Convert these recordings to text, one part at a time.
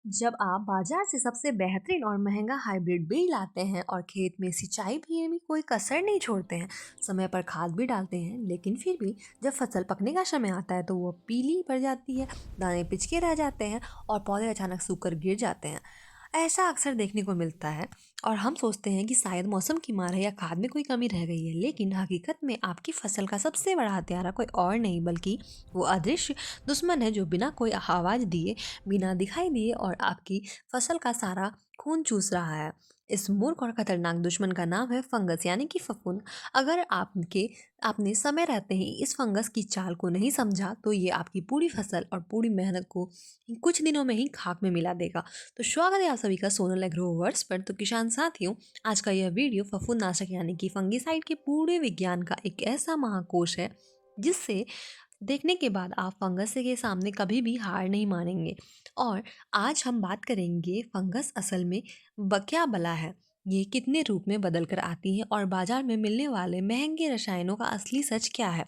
जब आप बाजार से सबसे बेहतरीन और महंगा हाइब्रिड बीज लाते हैं और खेत में सिंचाई भी में कोई कसर नहीं छोड़ते हैं, समय पर खाद भी डालते हैं, लेकिन फिर भी जब फसल पकने का समय आता है तो वो पीली पड़ जाती है, दाने पिचके रह जाते हैं और पौधे अचानक सूखकर गिर जाते हैं। ऐसा अक्सर देखने को मिलता है और हम सोचते हैं कि शायद मौसम की मार है या खाद में कोई कमी रह गई है, लेकिन हकीकत में आपकी फसल का सबसे बड़ा हथियारा कोई और नहीं बल्कि वो अदृश्य दुश्मन है जो बिना कोई आवाज़ दिए, बिना दिखाई दिए और आपकी फसल का सारा खून चूस रहा है। इस मूर्ख और खतरनाक दुश्मन का नाम है फंगस यानी कि फफूंद। अगर आपने समय रहते ही इस फंगस की चाल को नहीं समझा तो ये आपकी पूरी फसल और पूरी मेहनत को कुछ दिनों में ही खाक में मिला देगा। तो स्वागत है आप सभी का सोनल एग्रोवर्स पर। तो किसान साथियों, आज का यह वीडियो फफूंदनाशक यानी कि फंगिसाइड के पूरे विज्ञान का एक ऐसा महाकोश है जिससे देखने के बाद आप फंगस के सामने कभी भी हार नहीं मानेंगे। और आज हम बात करेंगे फंगस असल में क्या बला है, ये कितने रूप में बदल कर आती है और बाजार में मिलने वाले महंगे रसायनों का असली सच क्या है।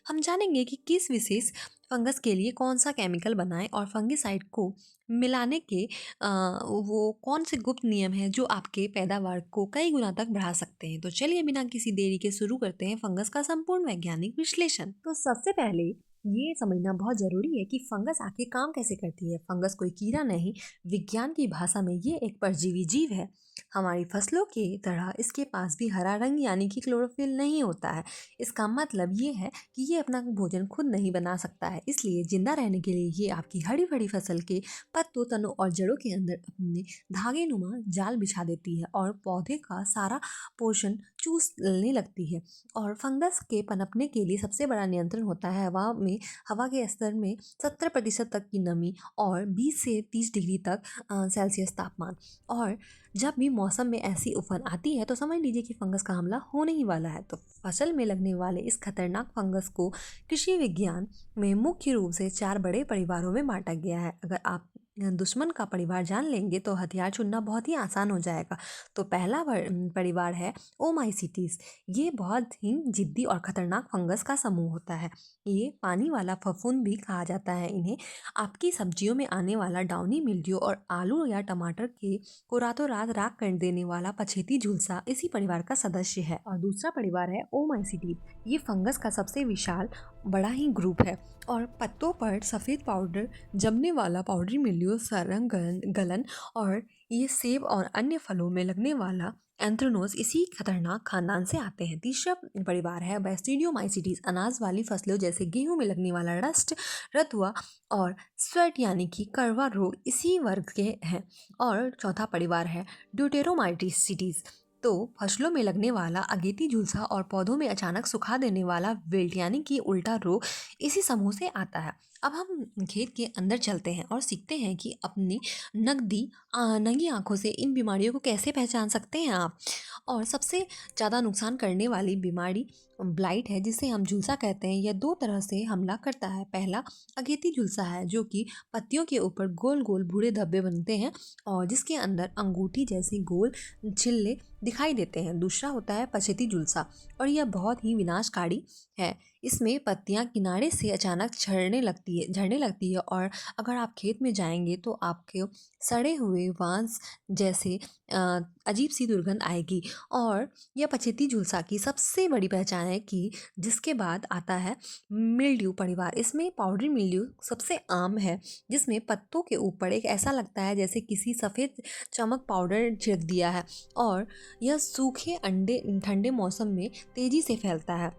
हम जानेंगे कि किस विशेष फंगस के लिए कौन सा केमिकल बनाएं और फंगिसाइड को मिलाने के वो कौन से गुप्त नियम हैं जो आपके पैदावार को कई गुना तक बढ़ा सकते हैं। तो चलिए बिना किसी देरी के शुरू करते हैं फंगस का संपूर्ण वैज्ञानिक विश्लेषण। तो सबसे पहले ये समझना बहुत जरूरी है कि फंगस आखिर काम कैसे करती है। फंगस कोई कीड़ा नहीं, विज्ञान की भाषा में ये एक परजीवी जीव है। हमारी फसलों की तरह इसके पास भी हरा रंग यानी कि क्लोरोफिल नहीं होता है। इसका मतलब ये है कि ये अपना भोजन खुद नहीं बना सकता है, इसलिए जिंदा रहने के लिए ये आपकी हरी भरी फसल के पत्तों, तनों और जड़ों के अंदर अपने धागे नुमा जाल बिछा देती है और पौधे का सारा पोषण चूस लेने लगती है। और फंगस के पनपने के लिए सबसे बड़ा नियंत्रण होता है हवा के स्तर में 70% तक की नमी और 20 से 30 डिग्री तक सेल्सियस तापमान। और जब भी मौसम में ऐसी उफन आती है तो समझ लीजिए कि फंगस का हमला होने ही वाला है। तो फसल में लगने वाले इस खतरनाक फंगस को कृषि विज्ञान में मुख्य रूप से 4 बड़े परिवारों में बांटा गया है। अगर आप दुश्मन का परिवार जान लेंगे तो हथियार चुनना बहुत ही आसान हो जाएगा। तो पहला परिवार है ओमाइसीटीज। ये बहुत ही जिद्दी और खतरनाक फंगस का समूह होता है। ये पानी वाला फफूंद भी कहा जाता है इन्हें। आपकी सब्जियों में आने वाला डाउनी मिल्ड्यू और आलू या टमाटर के को रातों रात राख कर देने वाला पछेती झुलसा इसी परिवार का सदस्य है। और दूसरा परिवार है ओमाइसीटीज। ये फंगस का सबसे विशाल बड़ा ही ग्रुप है और पत्तों पर सफ़ेद पाउडर जमने वाला पाउडरी मिल्ड्यू, सरंग गलन और ये सेब और अन्य फलों में लगने वाला एंथ्रेनोज इसी खतरनाक खानदान से आते हैं। तीसरा परिवार है बैस्टीडियोमाइसीटीज। अनाज वाली फसलों जैसे गेहूं में लगने वाला रस्ट, रतुआ और स्वेट यानी कि करवा रोग इसी वर्ग के हैं। और चौथा परिवार है ड्यूटेरोमाइसीटीज। तो फसलों में लगने वाला अगेती झुलसा और पौधों में अचानक सुखा देने वाला विल्ट यानी कि उल्टा रोग इसी समूह से आता है। अब हम खेत के अंदर चलते हैं और सीखते हैं कि अपनी नंगी आंखों से इन बीमारियों को कैसे पहचान सकते हैं आप। और सबसे ज़्यादा नुकसान करने वाली बीमारी ब्लाइट है, जिसे हम झुलसा कहते हैं। यह 2 तरह से हमला करता है। पहला अगेती झुलसा है जो कि पत्तियों के ऊपर गोल गोल भूरे धब्बे बनते हैं और जिसके अंदर अंगूठी जैसे गोल छिल्ले दिखाई देते हैं। दूसरा होता है पछेती झुलसा और यह बहुत ही विनाशकारी है। इसमें पत्तियां किनारे से अचानक झड़ने लगती है और अगर आप खेत में जाएंगे तो आपके सड़े हुए बांस जैसे अजीब सी दुर्गंध आएगी। और यह पछेती झुलसा की सबसे बड़ी पहचान है कि जिसके बाद आता है मिल्ड्यू परिवार। इसमें पाउडरी मिल्ड्यू सबसे आम है, जिसमें पत्तों के ऊपर एक ऐसा लगता है जैसे किसी सफ़ेद चमक पाउडर छिड़क दिया है और यह सूखे अंडे ठंडे मौसम में तेजी से फैलता है।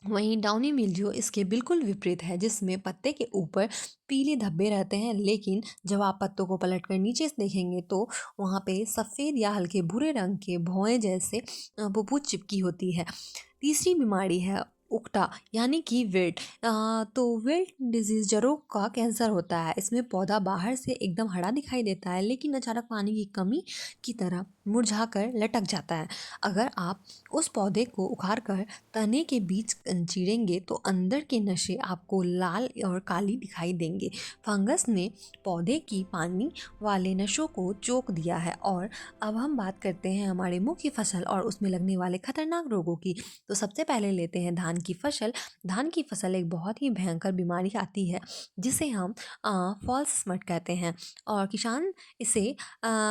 वहीं डाउनी मिल्ड्यू इसके बिल्कुल विपरीत है, जिसमें पत्ते के ऊपर पीले धब्बे रहते हैं, लेकिन जब आप पत्तों को पलट कर नीचे से देखेंगे तो वहाँ पे सफ़ेद या हल्के भूरे रंग के भौएं जैसे पुप्पू चिपकी होती है। तीसरी बीमारी है उकटा यानी कि विल्ट। तो विल्ट डिजीज जड़ों का कैंसर होता है। इसमें पौधा बाहर से एकदम हरा दिखाई देता है, लेकिन अचानक पानी की कमी की तरह मुरझाकर लटक जाता है। अगर आप उस पौधे को उखाड़ कर तने के बीच चीरेंगे तो अंदर के नशे आपको लाल और काली दिखाई देंगे। फंगस ने पौधे की पानी वाले नशों को चोक दिया है। और अब हम बात करते हैं हमारे मुख्य फसल और उसमें लगने वाले खतरनाक रोगों की। तो सबसे पहले लेते हैं धान धान की फसल एक बहुत ही भयंकर बीमारी आती है जिसे हम फॉल्स स्मट कहते हैं और किसान इसे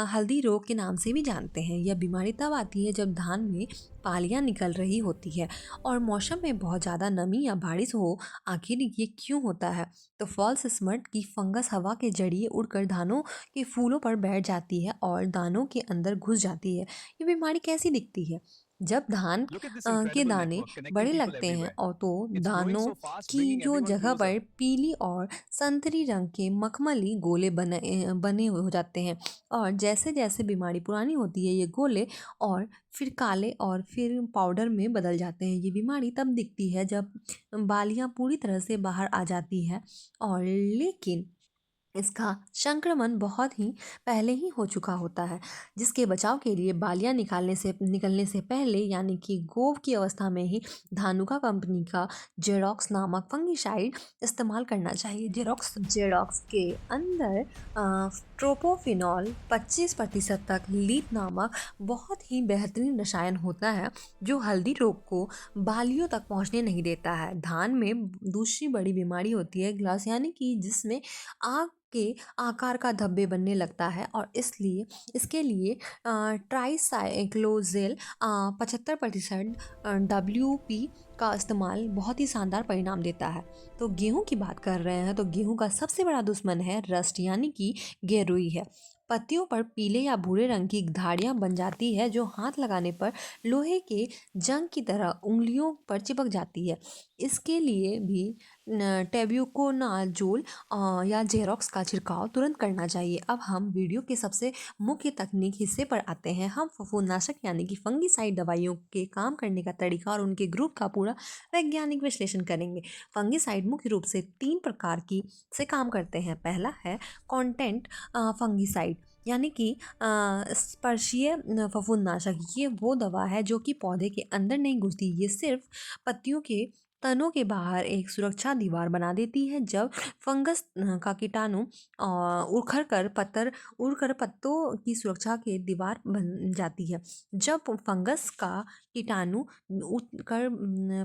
हल्दी रोग के नाम से भी जानते हैं। यह बीमारी तब आती है जब धान में पालियां निकल रही होती है और मौसम में बहुत ज़्यादा नमी या बारिश हो। आखिर ये क्यों होता है? तो फॉल्स स्मट की फंगस हवा के जरिए उड़कर धानों के फूलों पर बैठ जाती है और दानों के अंदर घुस जाती है। ये बीमारी कैसी दिखती है? जब धान Look at this के incredible दाने network connecting बड़े people लगते हैं everywhere. और तो It's growing दानों so fast, की bringing जो everyone जगह closer. पर पीली और संतरी रंग के मखमली गोले बने हो जाते हैं और जैसे जैसे बीमारी पुरानी होती है ये गोले और फिर काले और फिर पाउडर में बदल जाते हैं। ये बीमारी तब दिखती है जब बालियां पूरी तरह से बाहर आ जाती है और लेकिन इसका संक्रमण बहुत ही पहले ही हो चुका होता है, जिसके बचाव के लिए बालियां निकलने से पहले यानी कि गोव की अवस्था में ही धानुका कंपनी का जेरोक्स नामक फंगिसाइड इस्तेमाल करना चाहिए। जेरोक्स के अंदर ट्रोपोफिनॉल 25% तक लीड नामक बहुत ही बेहतरीन रसायन होता है जो हल्दी रोग को बालियों तक पहुंचने नहीं देता है। धान में दूसरी बड़ी बीमारी होती है ग्लास यानी कि जिसमें आग के आकार का धब्बे बनने लगता है और इसलिए इसके लिए ट्राईसाइक्लोजेल 75% WP का इस्तेमाल बहुत ही शानदार परिणाम देता है। तो गेहूं की बात कर रहे हैं तो गेहूं का सबसे बड़ा दुश्मन है रस्ट यानी कि गेरुई है। पत्तियों पर पीले या भूरे रंग की धारियां बन जाती है जो हाथ लगाने पर लोहे के जंग की तरह उंगलियों पर चिपक जाती है। इसके लिए भी टेब्यूकोनाजोल या जेरोक्स का छिड़काव तुरंत करना चाहिए। अब हम वीडियो के सबसे मुख्य तकनीक हिस्से पर आते हैं। हम फफूंदनाशक यानी कि फंगिसाइड दवाइयों के काम करने का तरीका और उनके ग्रुप का पूरा वैज्ञानिक विश्लेषण करेंगे। फंगिसाइड मुख्य रूप से 3 प्रकार की से काम करते हैं। पहला है कॉन्टेंट फंगिसाइड यानी कि स्पर्शीय फफूंदनाशक। ये वो दवा है जो कि पौधे के अंदर नहीं घुसती, ये सिर्फ पत्तियों के तनों के बाहर एक सुरक्षा दीवार बना देती है। जब फंगस का कीटाणु उड़कर पत्तों की सुरक्षा के दीवार बन जाती है। जब फंगस का कीटाणु उड़कर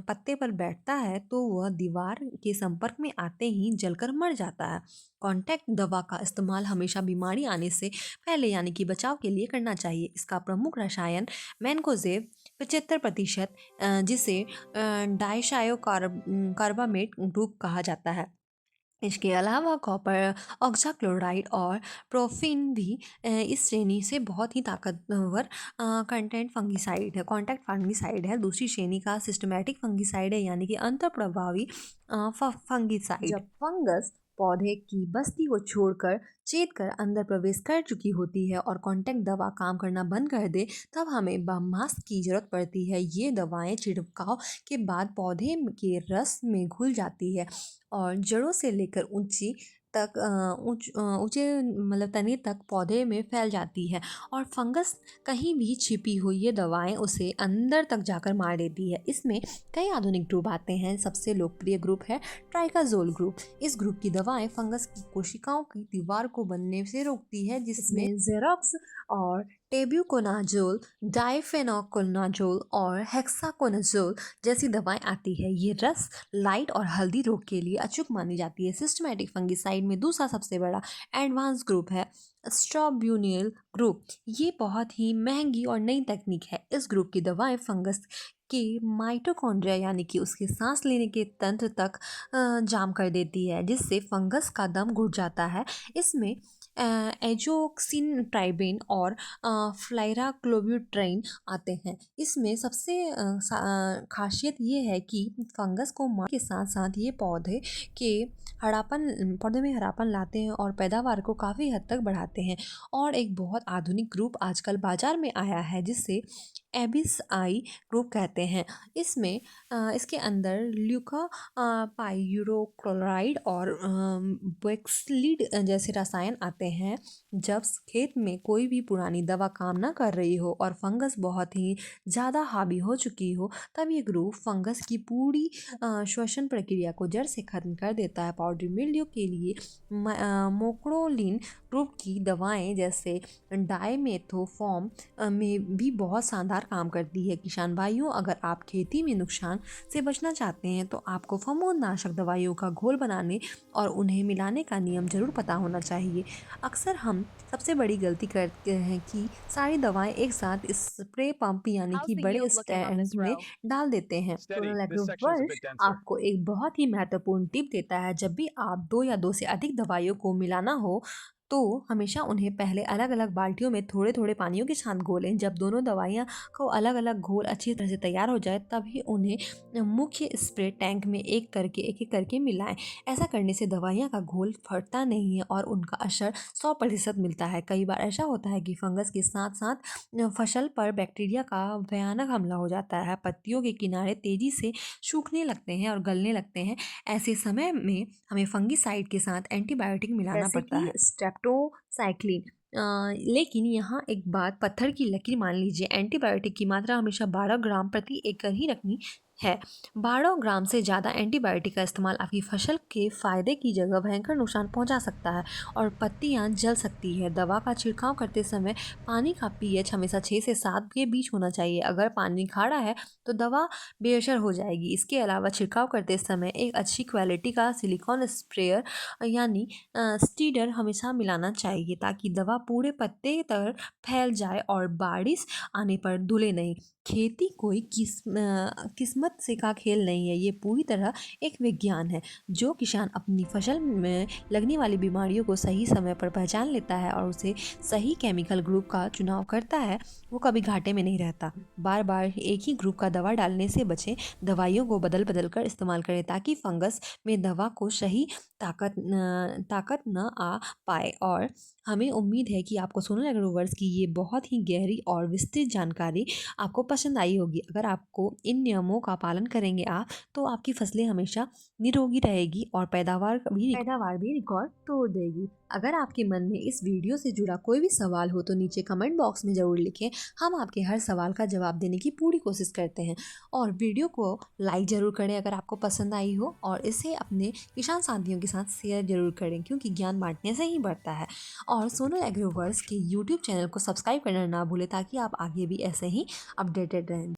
पत्ते पर बैठता है तो वह दीवार के संपर्क में आते ही जलकर मर जाता है। कॉन्टैक्ट दवा का इस्तेमाल हमेशा बीमारी आने से पहले यानी कि बचाव के लिए करना चाहिए। इसका प्रमुख रसायन मैनकोजेब 75%, जिसे डाइशायो कार्बामेट ग्रुप कहा जाता है। इसके अलावा कॉपर ऑक्साक्लोराइड और प्रोफिन भी इस श्रेणी से बहुत ही ताकतवर कॉन्टैक्ट फंगिसाइड है। दूसरी श्रेणी का सिस्टमैटिक फंगिसाइड है यानी कि अंतर प्रभावी फंगिसाइड। जब फंगस पौधे की बस्ती को छोड़कर चेत कर अंदर प्रवेश कर चुकी होती है और कॉन्टैक्ट दवा काम करना बंद कर दे तब हमें ब्रह्मास्त्र की जरूरत पड़ती है। ये दवाएं छिड़काव के बाद पौधे के रस में घुल जाती है और जड़ों से लेकर ऊंचे मतलब तने तक पौधे में फैल जाती है और फंगस कहीं भी छिपी हुई ये दवाएं उसे अंदर तक जाकर मार देती है। इसमें कई आधुनिक ग्रुप आते हैं। सबसे लोकप्रिय ग्रुप है ट्राइकाजोल ग्रुप। इस ग्रुप की दवाएं फंगस की कोशिकाओं की दीवार को बनने से रोकती है, जिसमें जेरोक्स और टेब्यूकोनाजोल, डाइफेनोकोनाजोल और हेक्साकोनाजोल जैसी दवाएं आती है। ये रस लाइट और हल्दी रोग के लिए अचूक मानी जाती है। सिस्टमैटिक फंगिसाइड में दूसरा सबसे बड़ा एडवांस ग्रुप है स्ट्रोब्यूनियल ग्रुप। ये बहुत ही महंगी और नई तकनीक है। इस ग्रुप की दवाएं फंगस के माइटोकॉन्ड्रिया यानी कि उसके सांस लेने के तंत्र तक जाम कर देती है, जिससे फंगस का दम घुट जाता है। इसमें एजोक्सिन ट्राइबेन और फ्लाइराक्लोब्यूट्राइन आते हैं। इसमें सबसे खासियत ये है कि फंगस को मार के साथ साथ ये पौधे में हरापन लाते हैं और पैदावार को काफ़ी हद तक बढ़ाते हैं। और एक बहुत आधुनिक ग्रुप आजकल बाजार में आया है जिसे एबिस आई ग्रुप कहते हैं। इसके अंदर ल्यूका पाइयूरोक्लोराइड और वेक्सलीड जैसे रसायन आते हैं। जब खेत में कोई भी पुरानी दवा काम ना कर रही हो और फंगस बहुत ही ज़्यादा हावी हो चुकी हो तब ये ग्रुप फंगस की पूरी श्वसन प्रक्रिया को जड़ से खत्म कर देता है। पाउडरी मिल्ड्यू के लिए मोक्रोलिन प्रूफ की दवाएं जैसे डाइमेथोफॉर्म में भी बहुत शानदार काम करती है। किसान भाइयों, अगर आप खेती में नुकसान से बचना चाहते हैं तो आपको फफूंदनाशक दवाइयों का घोल बनाने और उन्हें मिलाने का नियम जरूर पता होना चाहिए। अक्सर हम सबसे बड़ी गलती करते हैं कि सारी दवाएं एक साथ स्प्रे पंप यानी How's कि the बड़े yield looking on stand this में row? डाल देते हैं। Steady. Sonal This section is a bit एग्रोवर्स denser. आपको एक बहुत ही महत्वपूर्ण टिप देता है। जब भी आप दो या दो से अधिक दवाइयों को मिलाना हो तो हमेशा उन्हें पहले अलग अलग बाल्टियों में थोड़े थोड़े पानियों के साथ घोलें। जब दोनों दवाइयाँ को अलग अलग घोल अच्छी तरह से तैयार हो जाए तभी उन्हें मुख्य स्प्रे टैंक में एक एक करके मिलाएं। ऐसा करने से दवाइयाँ का घोल फटता नहीं है और उनका असर 100% मिलता है। कई बार ऐसा होता है कि फंगस के साथ साथ फसल पर बैक्टीरिया का भयानक हमला हो जाता है। पत्तियों के किनारे तेजी से सूखने लगते हैं और गलने लगते हैं। ऐसे समय में हमें फंगिसाइड के साथ एंटीबायोटिक मिलाना जैसे पड़ता कि है, स्ट्रेप्टोसाइक्लिन। लेकिन यहाँ एक बात पत्थर की लकीर मान लीजिए, एंटीबायोटिक की मात्रा हमेशा 12 ग्राम प्रति एकड़ ही रखनी है। 12 ग्राम से ज़्यादा एंटीबायोटिक का इस्तेमाल आपकी फसल के फायदे की जगह भयंकर नुकसान पहुंचा सकता है और पत्तियां जल सकती है। दवा का छिड़काव करते समय पानी का पीएच हमेशा 6 से 7 के बीच होना चाहिए। अगर पानी खारा है तो दवा बेअसर हो जाएगी। इसके अलावा छिड़काव करते समय एक अच्छी क्वालिटी का सिलिकॉन स्प्रेयर यानी स्टीडर हमेशा मिलाना चाहिए ताकि दवा पूरे पत्ते तक फैल जाए और बारिश आने पर धुले नहीं। खेती कोई किस्मत से का खेल नहीं है, ये पूरी तरह एक विज्ञान है। जो किसान अपनी फसल में लगने वाली बीमारियों को सही समय पर पहचान लेता है और उसे सही केमिकल ग्रुप का चुनाव करता है वो कभी घाटे में नहीं रहता। बार बार एक ही ग्रुप का दवा डालने से बचें। दवाइयों को बदल बदल कर इस्तेमाल करें ताकि फंगस में दवा को सही ताकत न आ पाए। और हमें उम्मीद है कि आपको सोनल एग्रोवर्स की ये बहुत ही गहरी और विस्तृत जानकारी आपको पसंद आई होगी। अगर आपको इन नियमों का पालन करेंगे आप तो आपकी फसलें हमेशा निरोगी रहेगी और पैदावार भी रिकॉर्ड तोड़ देगी। अगर आपके मन में इस वीडियो से जुड़ा कोई भी सवाल हो तो नीचे कमेंट बॉक्स में ज़रूर लिखें। हम आपके हर सवाल का जवाब देने की पूरी कोशिश करते हैं। और वीडियो को लाइक ज़रूर करें अगर आपको पसंद आई हो और इसे अपने किसान साथियों के साथ शेयर जरूर करें क्योंकि ज्ञान बांटने से ही बढ़ता है। और सोनल एग्रोवर्स के यूट्यूब चैनल को सब्सक्राइब करना ना भूलें ताकि आप आगे भी ऐसे ही अपडेटेड रहें।